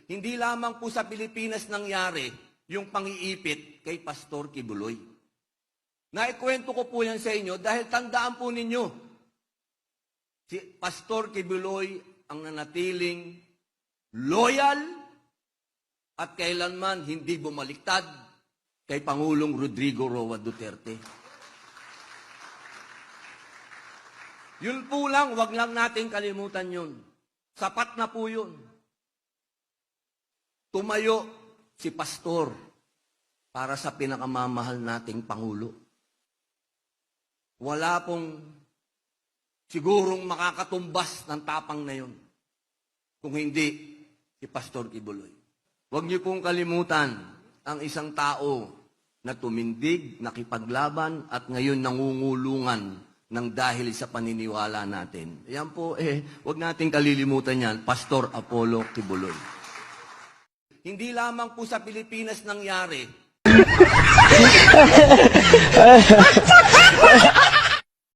hindi lamang po sa Pilipinas nangyari yung pangiipit kay Pastor Kibuloy. Naikwento ko po yan sa inyo dahil tandaan po ninyo, si Pastor Kibuloy ang nanatiling loyal at kailanman hindi bumaliktad kay Pangulong Rodrigo Roa Duterte. Yun po lang, wag lang natin kalimutan yun. Sapat na po yun. Tumayo si Pastor para sa pinakamamahal nating Pangulo. Wala pong sigurong makakatumbas ng tapang na yun kung hindi si Pastor Kibuloy. Huwag niyo pong kalimutan ang isang tao na tumindig, nakipaglaban at ngayon nangungulungan ng dahil sa paniniwala natin. Yan po, huwag nating kalilimutan yan, Pastor Apollo Kibuloy. Hindi lamang po sa Pilipinas nangyari.